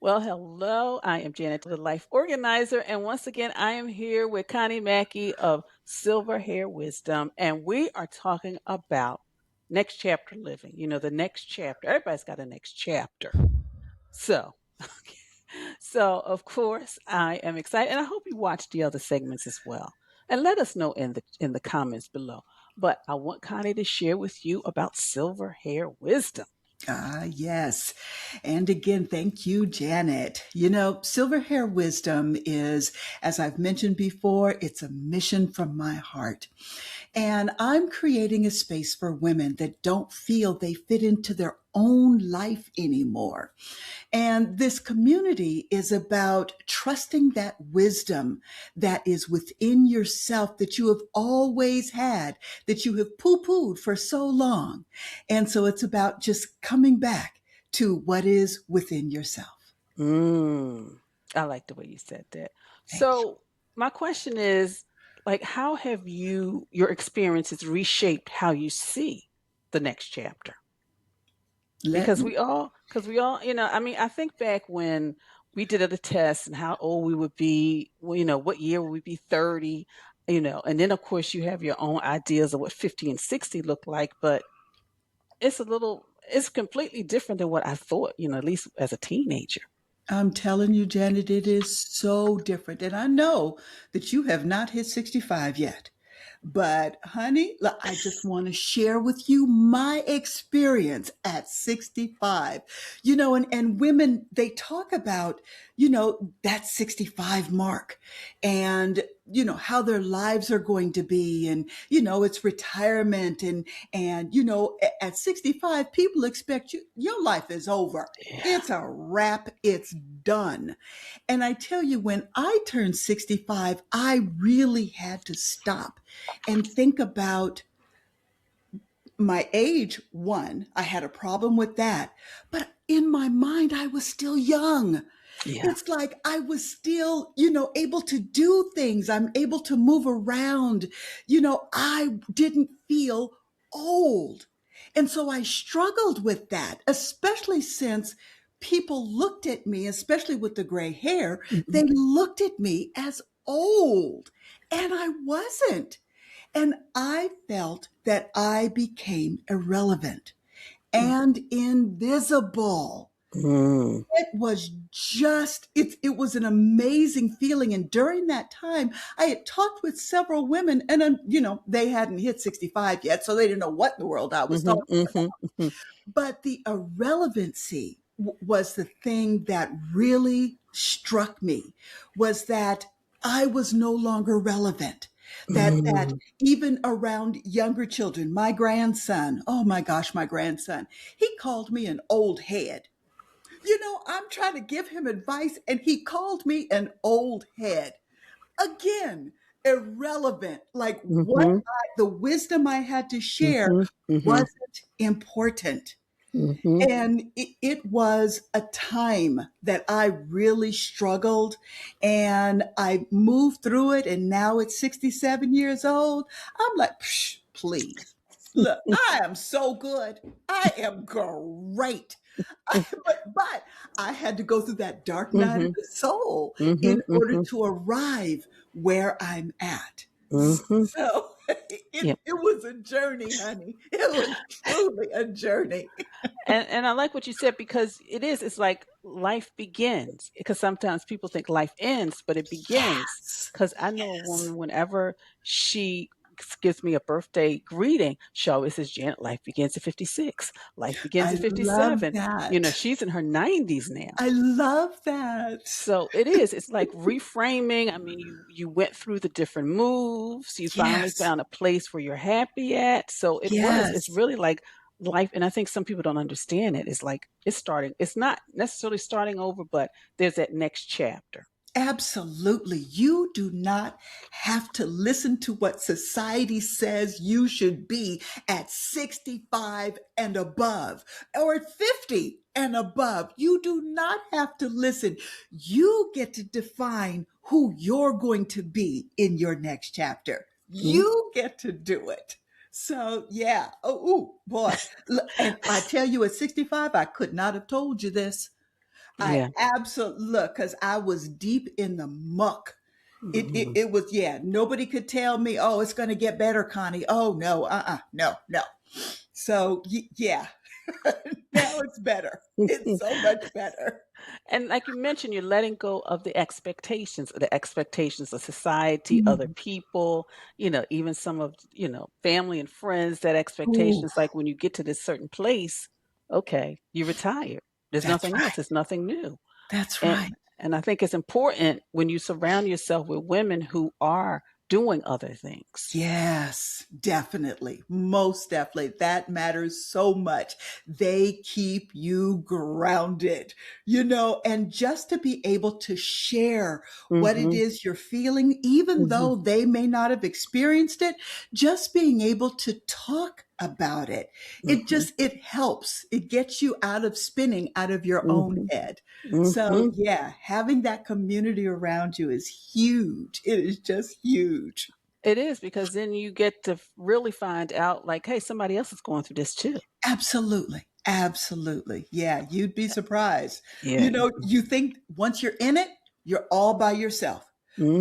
Well, hello. I am Janet, the Life Organizer. And once again, I am here with Connie Mackey of Silver Hair Wisdom. And we are talking about next chapter living. You know, the next chapter. Everybody's got a next chapter. So, so of course, I am excited. And I hope you watch the other segments as well. And let us know in the comments below. But I want Connie to share with you about Silver Hair Wisdom. Ah, yes. And again, thank you, Janet. You know, Silver Hair Wisdom is, as I've mentioned before, it's a mission from my heart. And I'm creating a space for women that don't feel they fit into their own life anymore. And this community is about trusting that wisdom that is within yourself that you have always had, that you have poo pooed for so long. And so it's about just coming back to what is within yourself. Mm, I like the way you said that. Thank you. So my question is, like, how have your experiences reshaped how you see the next chapter? Let Because we all, I mean, I think back when we did the test and how old we would be, well, what year would we be 30, and then of course you have your own ideas of what 50 and 60 look like, but it's completely different than what I thought, at least as a teenager. I'm telling you, Janet, it is so different. And I know that you have not hit 65 yet. But honey, I just want to share with you my experience at 65. And women, they talk about, that 65 mark and, how their lives are going to be. And, it's retirement. At 65, people expect your life is over. Yeah. It's a wrap. It's done. And I tell you, when I turned 65, I really had to stop and think about my age. One, I had a problem with that. But in my mind, I was still young. Yeah. It's like I was still, able to do things. I'm able to move around. I didn't feel old. And so I struggled with that, especially since people looked at me, especially with the gray hair, Mhm. they looked at me as old, and I wasn't. And I felt that I became irrelevant and invisible. Mm. It was an amazing feeling. And during that time, I had talked with several women, and they hadn't hit 65 yet, so they didn't know what in the world I was Mhm, talking. mhm, mhm. But the irrelevancy was the thing that really struck me, was that I was no longer relevant. That Mm. even around younger children, my grandson, oh my gosh, my grandson, he called me an old head. I'm trying to give him advice, and he called me an old head. Again, irrelevant. Like Mhm, the wisdom I had to share mhm, mhm, wasn't important. mhm, And it was a time that I really struggled, and I moved through it. And now at 67 years old, I'm like, psh, please. Look, I am so good. I am great. But I had to go through that dark night of mhm, the soul mhm, in order mhm, to arrive where I'm at. mhm. So Yep. it was a journey, honey. It was truly a journey. And I like what you said because it's like life begins. Because sometimes people think life ends, but it begins. Yes. Because I know a Yes. woman, whenever she gives me a birthday greeting, she always says, Janet, life begins at 56. Life begins I at love 57. that. She's in her 90s now. I love that. So it is. It's like reframing. I mean, you went through the different moves. You finally Yes. found a place where you're happy at. So it's Yes. really like life. And I think some people don't understand it. It's like it's starting. It's not necessarily starting over, but there's that next chapter. Absolutely. You do not have to listen to what society says you should be at 65 and above or at 50 and above. You do not have to listen. You get to define who you're going to be in your next chapter. Mhm. You get to do it. So, yeah. Oh, ooh, boy. And I tell you, at 65, I could not have told you this. I Yeah. absolutely look because I was deep in the muck. Mhm. It was, yeah, nobody could tell me, oh, it's going to get better, Connie. Oh, no, no, no. So, yeah, now it's better. It's so much better. And like you mentioned, you're letting go of the expectations of society, other Mm. people, even some of, family and friends, that Ooh, expectations, like when you get to this certain place, okay, you retire. There's that's nothing else. right. It's nothing new. That's And right. and I think it's important when you surround yourself with women who are doing other things. Yes, definitely. Most definitely. That matters so much. They keep you grounded, and just to be able to share what it Mhm. is you're feeling, even Mhm. though they may not have experienced it, just being able to talk about it. Mhm. It helps. It gets you out of spinning out of your own Mhm. head. So Mhm. yeah, having that community around you is huge. It is just huge. It is because then you get to really find out, like, hey, somebody else is going through this too. Absolutely. Absolutely. Yeah, you'd be surprised. Yeah. You think once you're in it, you're all by yourself.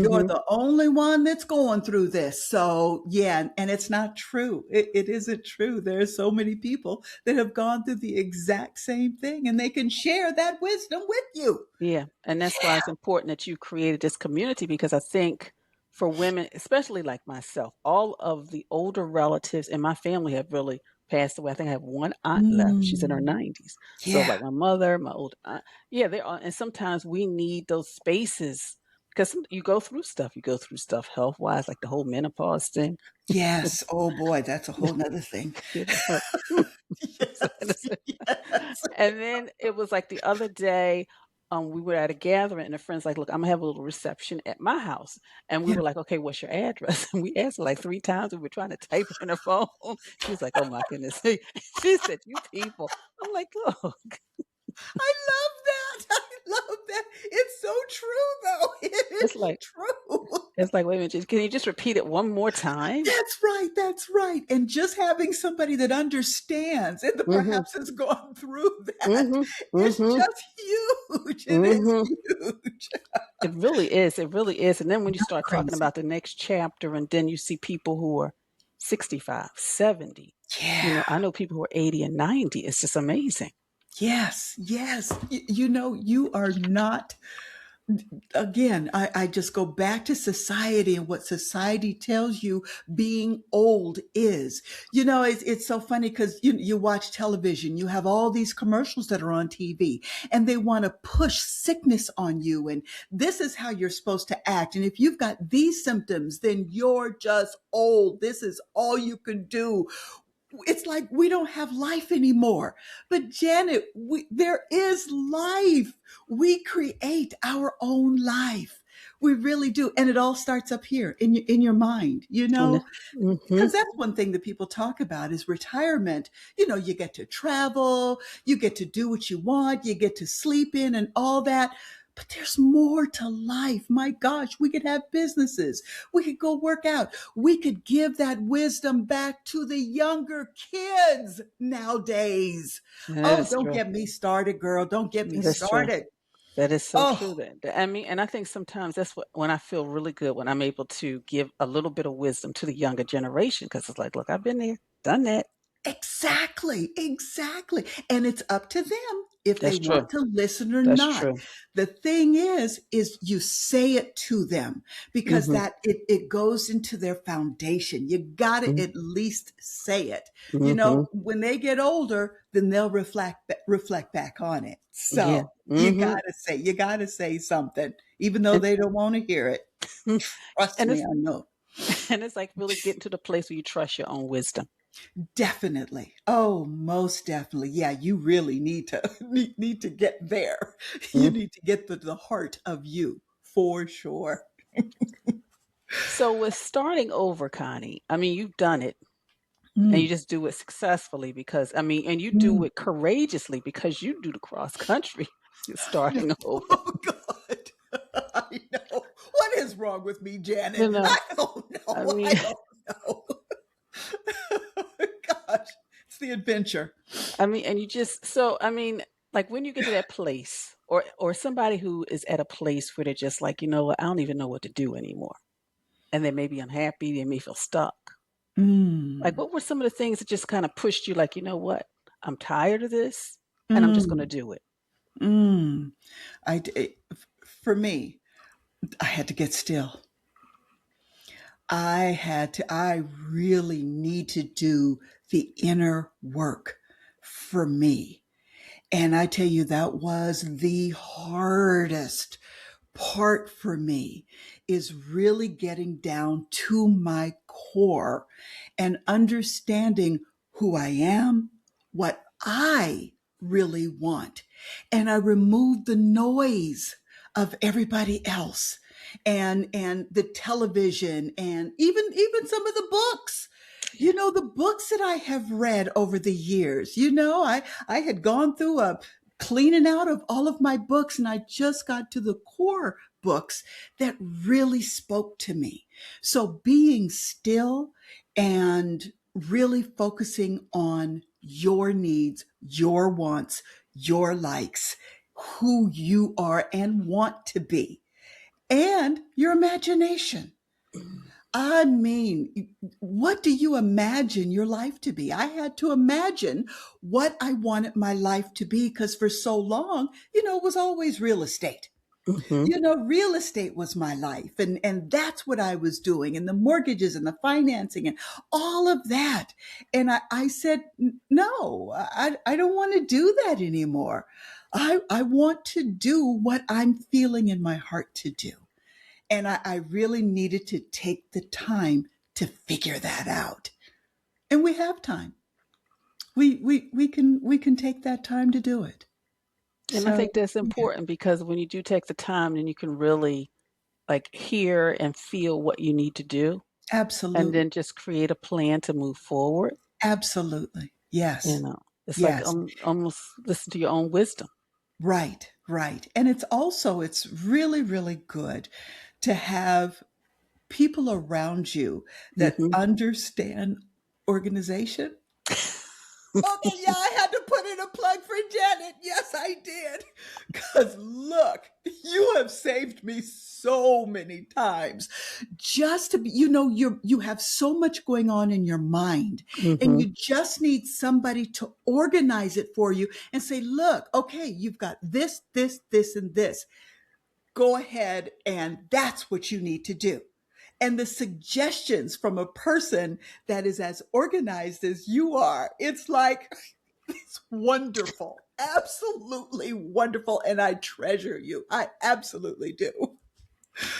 You're Mhm. the only one that's going through this. So, yeah, and it's not true. It isn't true. There are so many people that have gone through the exact same thing and they can share that wisdom with you. Yeah, and that's why it's important that you created this community because I think for women, especially like myself, all of the older relatives in my family have really passed away. I think I have one aunt left. She's in her Mm, 90s. So yeah. like my mother, my old aunt, yeah, they are. And sometimes we need those spaces because you go through stuff. You go through stuff health wise, like the whole menopause thing. Yes. Oh boy, that's a whole nother thing. You know. Yes. Yes. And then it was like the other day, we were at a gathering and a friend's like, "Look, I'm gonna have a little reception at my house." And we Yeah. were like, "Okay, what's your address?" And we asked her like 3 times. We were trying to type it in her phone. She was like, "Oh my goodness." She said, "You people." I'm like, "Look." I love that. I love that. It's so true, though. It It's is like true. it's like, "Wait a minute, can you just repeat it one more time?" That's right. That's right. And just having somebody that understands and that Mhm. perhaps has gone through that Mhm. is Mhm. just huge. It is Mhm. huge. It really is. It really is. And then when you start talking Crazy. about the next chapter, and then you see people who are 65, 70. Yeah. I know people who are 80 and 90. It's just amazing. Yes. Yes. You are not again, I just go back to society and what society tells you being old is. It's so funny because you watch television, you have all these commercials that are on TV, and they want to push sickness on you. And this is how you're supposed to act. And if you've got these symptoms, then you're just old. This is all you can do. It's like we don't have life anymore. But Janet, there is life. We create our own life. We really do. And it all starts up here in your mind, And because mhm. that's one thing that people talk about is retirement. You get to travel, you get to do what you want, you get to sleep in and all that. But there's more to life. My gosh, we could have businesses. We could go work out. We could give that wisdom back to the younger kids nowadays. That Oh, is don't true. get me started, girl. Don't get me That is true. started. That is so Oh, true. I mean, and I think sometimes that's when I feel really good when I'm able to give a little bit of wisdom to the younger generation because it's like, look, I've been there, done that. exactly, exactly. And it's up to them if they That's true. want to listen or That's not. true. The thing is you say it to them because Hmm. that it goes into their foundation. You got to at least say it. Hmm. When they get older, then they'll reflect back on it. Yeah. So Hmm. you got to say something, even though And they don't want to hear it. Trust and me, it's I know. and it's like really getting to the place where you trust your own wisdom. Definitely. Oh, most definitely. Yeah, you really need to need to get there. You Mm. need to get to the heart of you for sure. So with starting over, Connie, I mean, you've done it and you Mm. just do it successful because I mean, and you do Mm. it courageously because you do the cross country starting over. Oh God. I know. What is wrong with me, You Janet? know, I don't I know. I mean, don't know. Gosh, it's the adventure. I mean, and you just so I mean, like when you get to that place, or somebody who is at a place where they're just like, you know what, I don't even know what to do anymore. And they may be unhappy, they may feel stuck. Like, Mm, what were some of the things that just kind of pushed you, like, you know what, I'm tired of this and I'm just going to mm, do it? mm. For me, I had to get still. I really need to do the inner work for me. And I tell you, that was the hardest part for me, is really getting down to my core and understanding who I am, what I really want. And I removed the noise of everybody else and the television and even some of the books. Yeah. The books that I have read over the years. I had gone through a cleaning out of all of my books, and I just got to the core books that really spoke to me. So being still and really focusing on your needs, your wants, your likes, who you are and want to be, and your imagination. Mhm. I mean, what do you imagine your life to be? I had to imagine what I wanted my life to be, because for so long, it was always real estate. Mhm. Real estate was my life, and that's what I was doing, and the mortgages and the financing and all of that. And I said, no, I don't want to do that anymore. I want to do what I'm feeling in my heart to do. And I really needed to take the time to figure that out. And we have time. We can take that time to do it. And I So think that's yeah, important because when you do take the time, then you can really like hear and feel what you need to do and absolutely. then just create a plan to move forward. Absolutely. You Yes. know, it's like Yes. almost listen to your own wisdom. Right. Right. And it's really, really good to have people around you that Hmm. understand organization. Okay, yeah, I had to put in a plug for Janet. Yes, I did. Because look, you have saved me so many times. Just to be, you have so much going on in your mind, and Hmm. you just need somebody to organize it for you and say, look, okay, you've got this, this, this, and this. Go ahead, and that's what you need to do. And the suggestions from a person that is as organized as you are, it's like, it's wonderful. Absolutely wonderful. And I treasure you. I absolutely do.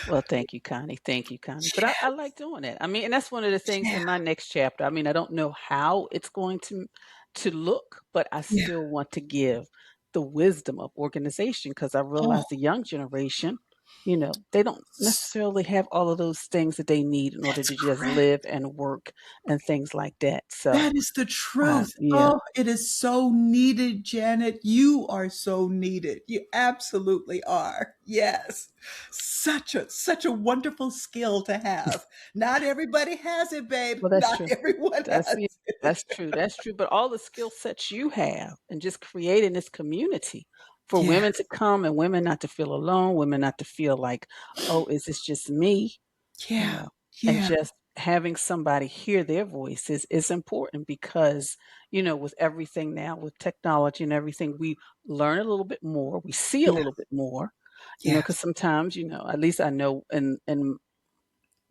Well, thank you, Connie. Thank you, Connie. But I Yeah. like doing it. I mean, and that's one of the things Yeah. in my next chapter. I mean, I don't know how it's going to look, but I Yeah. still want to give the wisdom of organization because I Oh, realize the young generation, they don't necessarily have all of those things that they need in order that's to just correct. live and work and things like that. So, That is the truth. yeah. Oh, it is so needed, Janet. You are so needed. You absolutely are. Yes. Such a wonderful skill to have. Not everybody has it, babe. Well, that's Not true. everyone That's has yeah, it. that's true. That's true. But all the skill sets you have and just creating this community for Yeah. women to come and women not to feel alone, women not to feel like, oh, is this just me? You Yeah. know, and Yeah. just having somebody hear their voices is important because, with everything now, with technology and everything, we learn a little bit more, we see a Yeah. little bit more, because Yes. sometimes, at least I know in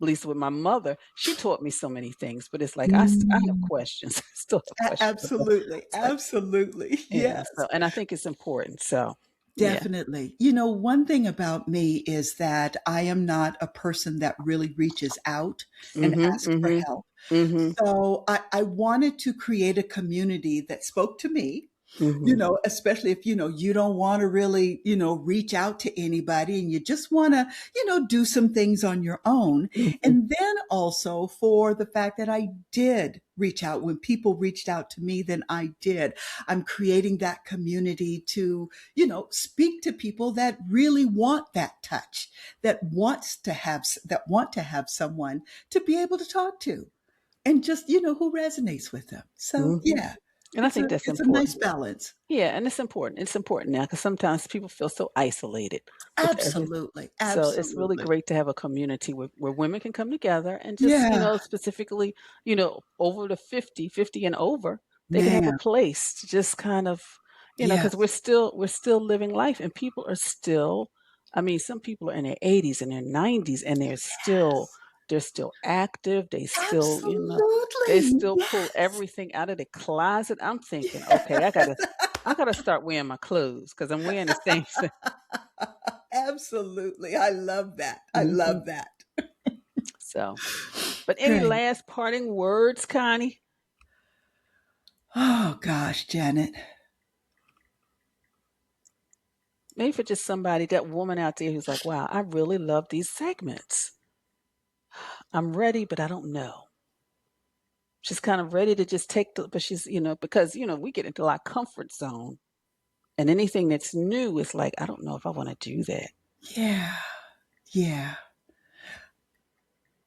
at least with my mother, she taught me so many things, but it's like I have Mm. questions. I still have questions about Absolutely. so, Absolutely. Yes. and I think it's important. So, yeah. Definitely. One thing about me is that I am not a person that really reaches out and Mhm, asks for mhm, help. mhm, So I wanted to create a community that spoke to me, mhm, especially if, you don't want to really, reach out to anybody and you just want to, do some things on your own. mhm, And then also for the fact that I did reach out when people reached out to me, then I did. I'm creating that community to, speak to people that really want that touch, that want to have someone to be able to talk to and just, who resonates with them. So mhm. yeah. And I think that's It's a nice important. balance. Yeah, and it's important. It's important now because sometimes people feel so isolated with everything. Absolutely, So it's really absolutely. great to have a community where women can come together and just, Yeah, specifically, over the 50 and over, they can have a man. place to just kind of, because Yes. we're still living life and people are still, I mean, some people are in their 80s and their 90s and Yes. they're still active. They Absolutely. still pull Yes. everything out of the closet. I'm thinking, okay, I gotta start wearing my clothes because I'm wearing the same thing. Absolutely. I love that. I Mhm. love that. So, but any Great. last parting words, Connie? Oh gosh, Janet. Maybe for just somebody, that woman out there who's like, wow, I really love these segments. I'm ready, but I don't know. She's kind of ready to just but she's, because, we get into our comfort zone and anything that's new is like, I don't know if I want to do that. Yeah. Yeah.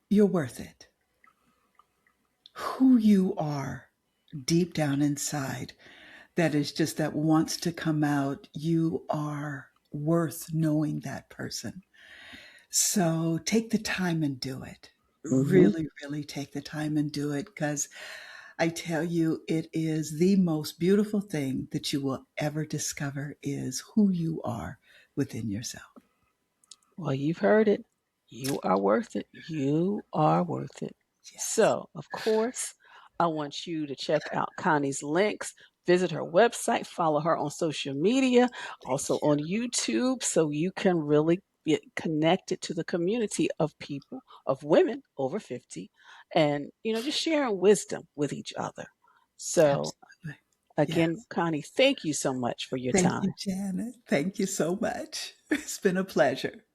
You're worth it. Who you are deep down inside, that is just that wants to come out, you are worth knowing that person. So take the time and do it. Hmm. Really, really take the time and do it because I tell you, it is the most beautiful thing that you will ever discover is who you are within yourself. Well, you've heard it. You are worth it. You are worth it. Yes. So, of course, I want you to check out Connie's links, visit her website, follow her on social media, also Thank you. on YouTube, so you can really get connected to the community of people, of women over 50, and, just sharing wisdom with each other. So, Absolutely. again, Yes. Connie, thank you so much for your Thank you, time. Janet. Thank you so much. It's been a pleasure.